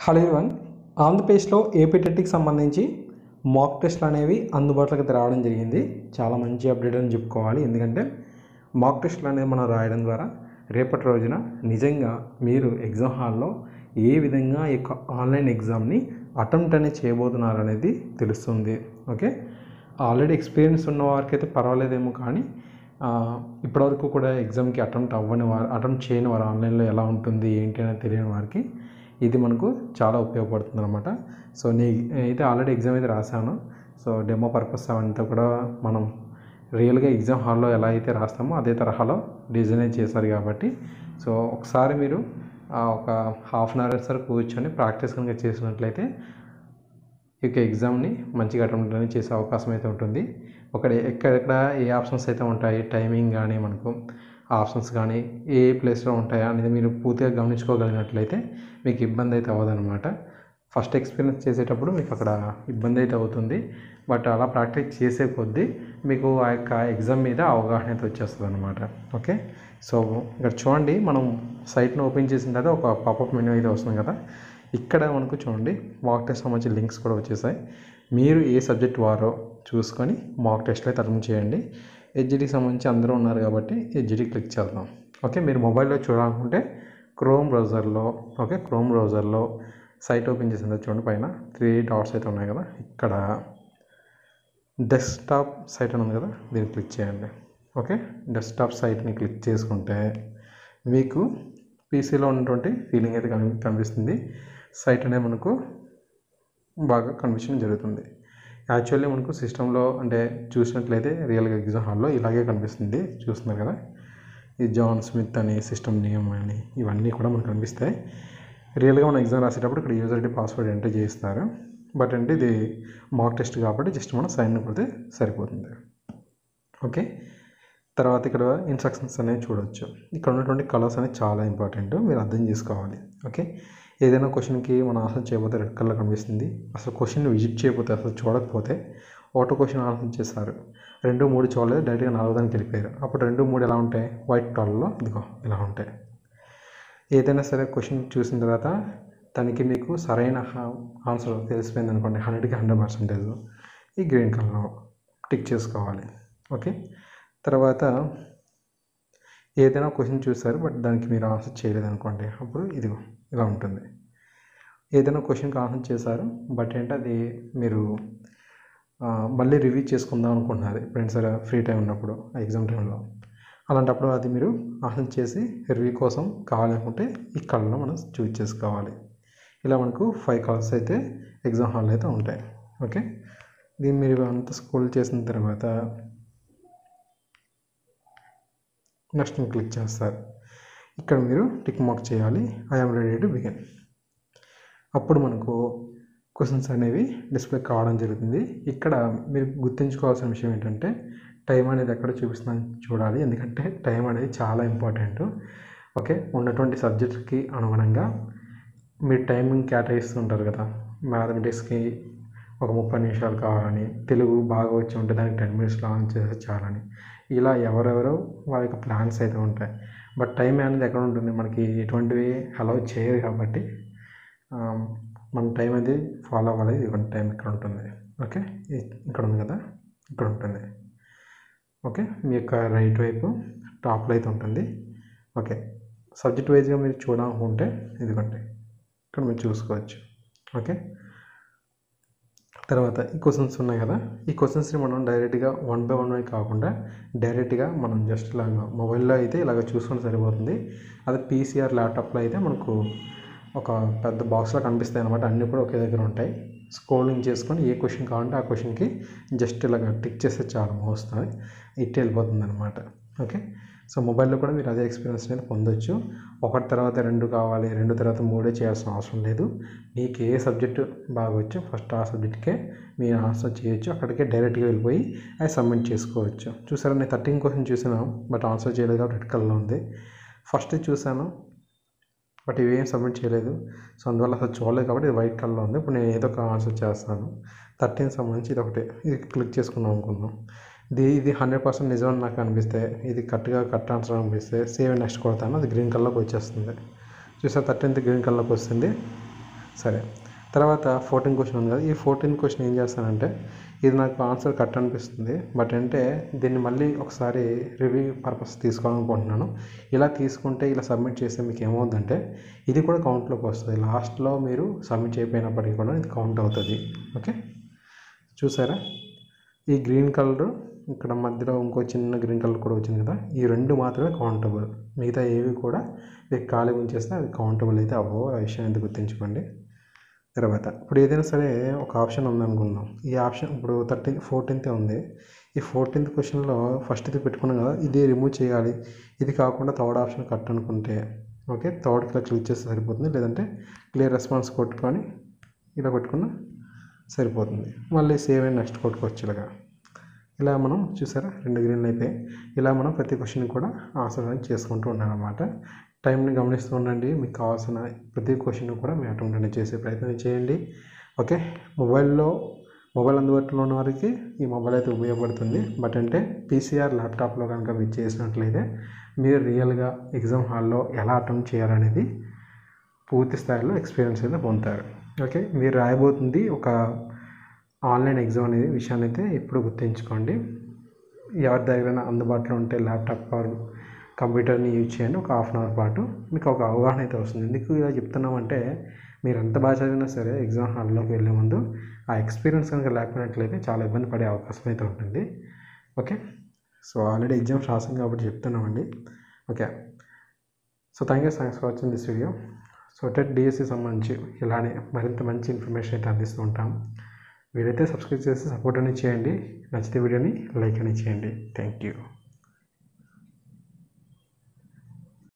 Hello everyone, ఆంధ్రప్రదేశ్లో ఏపీటెట్కి సంబంధించి మాక్ టెస్ట్లు అనేవి అందుబాటులోకి రావడం జరిగింది. చాలా మంచి అప్డేట్ అని చెప్పుకోవాలి. ఎందుకంటే మాక్ టెస్ట్లు అనేవి మనం రాయడం ద్వారా రేపటి రోజున నిజంగా మీరు ఎగ్జామ్ హాల్లో ఏ విధంగా ఈ యొక్క ఆన్లైన్ ఎగ్జామ్ని అటెంప్ట్ అనేది చేయబోతున్నారు అనేది తెలుస్తుంది. ఓకే, ఆల్రెడీ ఎక్స్పీరియన్స్ ఉన్న వారికి అయితే పర్వాలేదేమో, కానీ ఇప్పటివరకు కూడా ఎగ్జామ్కి అటెంప్ట్ చేయని వారు ఆన్లైన్లో ఎలా ఉంటుంది ఏంటి అనేది తెలియని వారికి ఇది మనకు చాలా ఉపయోగపడుతుంది అనమాట. సో అయితే ఆల్రెడీ ఎగ్జామ్ అయితే రాశాను. సో డెమో పర్పస్ అవంతా కూడా మనం రియల్గా ఎగ్జామ్ హాల్లో ఎలా అయితే రాస్తామో అదే తరహాలో డిజైన్ చేశారు కాబట్టి, సో ఒకసారి మీరు ఒక హాఫ్ అన్ అవర్ సార్ కూర్చొని ప్రాక్టీస్ కనుక చేసినట్లయితే ఈ ఎగ్జామ్ని మంచిగా అటెంప్ట్ అనేది చేసే అవకాశం అయితే ఉంటుంది. ఎక్కడెక్కడ ఏ ఆప్షన్స్ అయితే ఉంటాయి, టైమింగ్ కానీ మనకు ఆప్షన్స్ కానీ ఏ ప్లేస్లో ఉంటాయా అనేది మీరు పూర్తిగా గమనించుకోగలిగినట్లయితే మీకు ఇబ్బంది అయితే అవ్వదన్నమాట. ఫస్ట్ ఎక్స్పీరియన్స్ చేసేటప్పుడు మీకు అక్కడ ఇబ్బంది అయితే అవుతుంది, బట్ అలా ప్రాక్టీస్ చేసే కొద్దీ మీకు ఆ యొక్క ఎగ్జామ్ మీద అవగాహన అయితే వచ్చేస్తుంది అనమాట. ఓకే, సో ఇక్కడ చూడండి, మనం సైట్ను ఓపెన్ చేసిన తర్వాత ఒక పాపప్ మెనూ అయితే వస్తుంది కదా. ఇక్కడ మనకు చూడండి మాక్ టెస్ట్ సంబంధించి లింక్స్ కూడా వచ్చేసాయి. మీరు ఏ సబ్జెక్ట్ వారో చూసుకొని మాక్ టెస్ట్లో అయితే అటెంప్ట్ చేయండి. హెచ్జిటికి సంబంధించి అందరూ ఉన్నారు కాబట్టి హెచ్జిటి క్లిక్ చేద్దాం. ఓకే, మీరు మొబైల్లో చూడాలనుకుంటే క్రోమ్ బ్రౌజర్లో సైట్ ఓపెన్ చేసిన చూడండి, పైన 3 డాట్స్ అయితే ఉన్నాయి కదా, ఇక్కడ డెస్క్టాప్ సైట్ అని ఉంది కదా, దీన్ని క్లిక్ చేయండి. ఓకే, డెస్క్టాప్ సైట్ని క్లిక్ చేసుకుంటే మీకు పీసీలో ఉన్నటువంటి ఫీలింగ్ అయితే కనిపిస్తుంది. సైట్ అనేది మనకు బాగా కనిపించడం జరుగుతుంది. యాక్చువల్లీ మనకు సిస్టంలో అంటే చూసినట్లయితే రియల్గా ఎగ్జామ్ హాల్లో ఇలాగే కనిపిస్తుంది. చూస్తున్నారు కదా, ఈ జాన్ స్మిత్ అని, సిస్టమ్ నేమ్ అని, ఇవన్నీ కూడా మనకు కనిపిస్తాయి. రియల్గా మనం ఎగ్జామ్ రాసేటప్పుడు ఇక్కడ యూజర్ ఐడి పాస్వర్డ్ ఎంటర్ చేస్తారు. బట్ అంటే ఇది మాక్ టెస్ట్ కాబట్టి జస్ట్ మనం సైన్ కొడితే సరిపోతుంది. ఓకే, తర్వాత ఇక్కడ ఇన్స్ట్రక్షన్స్ అనేవి చూడవచ్చు. ఇక్కడ ఉన్నటువంటి కలర్స్ అనేవి చాలా ఇంపార్టెంట్, మీరు అర్థం చేసుకోవాలి. ఓకే, ఏదైనా క్వశ్చన్కి మనం ఆన్సర్ చేయకపోతే రెడ్ కలర్ కనిపిస్తుంది. అసలు క్వశ్చన్ విజిట్ చేయకపోతే, అసలు చూడకపోతే ఒకటో క్వశ్చన్ ఆన్సర్ చేస్తారు, 2, 3 చూడలేదు, డైరెక్ట్గా 4వ దానికి వెళ్ళిపోయారు. అప్పుడు 2, 3 ఎలా ఉంటాయి, వైట్ కలర్లో ఇదిగో ఇలా ఉంటాయి. ఏదైనా సరే క్వశ్చన్ చూసిన తర్వాత దానికి మీకు సరైన ఆన్సర్ తెలిసిపోయింది అనుకోండి, 100కి 100% ఈ గ్రీన్ కలర్లో టిక్ చేసుకోవాలి. ఓకే, తర్వాత ఏదైనా క్వశ్చన్ చూస్తారు బట్ దానికి మీరు ఆన్సర్ చేయలేదు అనుకోండి, అప్పుడు ఇదిగో ఇలా ఉంటుంది. ఏదైనా క్వశ్చన్కి ఆన్సర్ చేశారు బట్ ఏంటి అది మీరు మళ్ళీ రివ్యూ చేసుకుందాం అనుకుంటున్నారు ఎప్పుడైనా సరే ఫ్రీ టైం ఉన్నప్పుడు, ఎగ్జామ్ టైంలో, అలాంటప్పుడు అది మీరు ఆన్సర్ చేసి రివ్యూ కోసం కావాలనుకుంటే ఈ కలర్లో మనం చూజ్ చేసుకోవాలి. ఇలా మనకు 5 కలర్స్ అయితే ఎగ్జామ్ హాల్లో అయితే ఉంటాయి. ఓకే, దీన్ని మీరు అంతా స్క్రోల్ చేసిన తర్వాత నెక్స్ట్ క్లిక్ చేస్తారు. ఇక్కడ మీరు టిక్ మార్క్ చేయాలి, ఐఎమ్ రెడీ టు బిగిన్. అప్పుడు మనకు క్వశ్చన్స్ అనేవి డిస్ప్లే కావడం జరుగుతుంది. ఇక్కడ మీరు గుర్తుంచుకోవాల్సిన విషయం ఏంటంటే టైం అనేది ఎక్కడ చూపిస్తుందని చూడాలి, ఎందుకంటే టైం అనేది చాలా ఇంపార్టెంట్. ఓకే, ఉన్నటువంటి సబ్జెక్ట్కి అనుగుణంగా మీరు టైమింగ్ కేటాయిస్తుంటారు కదా. మ్యాథమెటిక్స్కి ఒక 30 నిమిషాలు కావాలని, తెలుగు బాగా వచ్చి ఉంటే దానికి 10 మినిట్స్లో ఆన్ చేస్తే చాలని, ఇలా ఎవరెవరో వారి యొక్క ప్లాన్స్ అయితే ఉంటాయి. బట్ టైం అనేది ఎక్కడ ఉంటుంది, మనకి ఎటువంటివి అలౌ చేయరు కాబట్టి మన టైం అనేది ఫాలో అవ్వాలి. ఇటువంటి టైం ఇక్కడ ఉంటుంది. ఓకే, ఇక్కడ ఉంది కదా, ఇక్కడ ఉంటుంది. ఓకే, మీ యొక్క రైట్ వైపు టాప్లో అయితే ఉంటుంది. ఓకే, సబ్జెక్ట్ వైజ్గా మీరు చూడాలనుకుంటే ఇదిగోండి ఇక్కడ మీరు చూసుకోవచ్చు. ఓకే, తర్వాత ఈ క్వశ్చన్స్ ఉన్నాయి కదా, ఈ క్వశ్చన్స్ని మనం డైరెక్ట్గా 1 by 1 కాకుండా డైరెక్ట్గా మనం జస్ట్ ఇలాగా మొబైల్లో అయితే ఇలాగ చూసుకొని సరిపోతుంది. అదే పీసీఆర్ ల్యాప్టాప్లో అయితే మనకు ఒక పెద్ద బాక్స్లో కనిపిస్తాయి అనమాట, అన్నీ కూడా ఒకే దగ్గర ఉంటాయి. స్క్రోలింగ్ చేసుకొని ఏ క్వశ్చన్ కావాలంటే ఆ క్వశ్చన్కి జస్ట్ ఇలాగ టిక్ చేస్తే చాలా మోస్తుంది, ఇట్టి వెళ్ళిపోతుంది అనమాట. ఓకే, సో మొబైల్లో కూడా మీరు అదే ఎక్స్పీరియన్స్ అనేది పొందొచ్చు. 1 తర్వాత 2 కావాలి, 2 తర్వాత 3 చేయాల్సిన అవసరం లేదు. మీకు ఏ సబ్జెక్టు బాగా వచ్చు ఫస్ట్ ఆ సబ్జెక్ట్కే మీరు ఆన్సర్ చేయొచ్చు, అక్కడికే డైరెక్ట్గా వెళ్ళిపోయి అది సబ్మిట్ చేసుకోవచ్చు. చూసారా, నేను 13 క్వశ్చన్ చూసాను బట్ ఆన్సర్ చేయలేదు కాబట్టి రెడ్ కలర్లో ఉంది. ఫస్ట్ చూసాను బట్ ఇవేం సబ్మిట్ చేయలేదు, సో అందువల్ల అసలు చూడలేదు కాబట్టి ఇది వైట్ కలర్లో ఉంది. ఇప్పుడు నేను ఏదో ఒక ఆన్సర్ చేస్తాను. 13 సంబంధించి ఇది ఒకటి, ఇది క్లిక్ చేసుకుందాం అనుకుందాం. ఇది 100% నిజం అని నాకు అనిపిస్తే, ఇది కరెక్ట్ ఆన్సర్ అనిపిస్తే సేవ్ నెక్స్ట్ కొడతాను, అది గ్రీన్ కలర్లోకి వచ్చేస్తుంది. చూసారు 13th గ్రీన్ కలర్లోకి వస్తుంది. సరే, తర్వాత 14 క్వశ్చన్ ఉంది కదా, ఈ 14 క్వశ్చన్ ఏం చేస్తానంటే ఇది నాకు ఆన్సర్ కరెక్ట్ అనిపిస్తుంది, బట్ అంటే దీన్ని మళ్ళీ ఒకసారి రివ్యూ పర్పస్ తీసుకోవాలనుకుంటున్నాను. ఇలా తీసుకుంటే ఇలా సబ్మిట్ చేస్తే మీకు ఏమవుతుందంటే ఇది కూడా కౌంట్లోకి వస్తుంది. లాస్ట్లో మీరు సబ్మిట్ చేయకపోయినప్పటికీ కూడా ఇది కౌంట్ అవుతుంది. ఓకే, చూసారా ఈ గ్రీన్ కలర్ ఇక్కడ మధ్యలో ఇంకో చిన్న గ్రీన్ కలర్ కూడా వచ్చింది కదా, ఈ 2 మాత్రమే కౌంటబుల్. మిగతా ఏవి కూడా మీకు ఖాళీ ఉంచేస్తే అవి కౌంటబుల్ అయితే అవ్వవు. ఆ విషయం అయితే గుర్తుంచుకోండి. తర్వాత ఇప్పుడు ఏదైనా సరే ఒక ఆప్షన్ ఉందనుకుందాం. ఈ ఆప్షన్ ఇప్పుడు 14th ఉంది. ఈ 14th క్వశ్చన్లో ఫస్ట్ ఇది పెట్టుకున్నాం కదా, ఇది రిమూవ్ చేయాలి. ఇది కాకుండా థర్డ్ ఆప్షన్ కట్ అనుకుంటే ఓకే, థర్డ్కి ఇలా క్లిక్ చేస్తే సరిపోతుంది. లేదంటే క్లియర్ రెస్పాన్స్ కొట్టుకొని ఇలా పెట్టుకున్నా సరిపోతుంది. మళ్ళీ సేవ్ అండ్ నెక్స్ట్ కొట్టుకోవచ్చు. ఇలా మనం చూసారా 2 గ్రీన్లు అయిపోయి ఇలా మనం ప్రతి క్వశ్చన్ కూడా ఆన్సర్ అనేది చేసుకుంటూ ఉండాలన్నమాట. టైంని గమనిస్తూ ఉండండి. మీకు కావాల్సిన ప్రతి క్వశ్చన్ కూడా మీరు అటెంప్ట్ చేసే ప్రయత్నం చేయండి. ఓకే, మొబైల్ అందుబాటులో ఉన్న వారికి ఈ మొబైల్ అయితే ఉపయోగపడుతుంది. బట్ అంటే పీసీఆర్ ల్యాప్టాప్లో కనుక మీరు చేసినట్లయితే మీరు రియల్గా ఎగ్జామ్ హాల్లో ఎలా అటెంప్ట్ చేయాలనేది పూర్తి స్థాయిలో ఎక్స్పీరియన్స్ అయితే పొందుతారు. ఓకే, మీరు రాయబోతుంది ఒక ఆన్లైన్ ఎగ్జామ్ అనేది విషయాన్ని అయితే ఇప్పుడు గుర్తుంచుకోండి. ఎవరి దగ్గర అందుబాటులో ఉంటే ల్యాప్టాప్ ఆర్ కంప్యూటర్ని యూజ్ చేయండి. ఒక హాఫ్ అన్ అవర్ పాటు మీకు ఒక అవగాహన అయితే వస్తుంది. ఎందుకు ఇలా చెప్తున్నామంటే మీరు ఎంత బాగా చదివినా సరే ఎగ్జామ్ హాల్లోకి వెళ్ళే ముందు ఆ ఎక్స్పీరియన్స్ కనుక లేకపోయినట్లయితే చాలా ఇబ్బంది పడే అవకాశం అయితే ఉంటుంది. ఓకే, సో ఆల్రెడీ ఎగ్జామ్స్ రాసాం కాబట్టి చెప్తున్నామండి. Okay, so thanks for watching this video. సో టెట్ డిఎస్సి సంబంధించి ఇలానే మరింత మంచి ఇన్ఫర్మేషన్ అయితే అందిస్తూ ఉంటాం. వీరైతే సబ్స్క్రైబ్ చేసి సపోర్ట్ అనేది చేయండి. నచ్చితే వీడియోని లైక్ అనేది చేయండి. Thank you.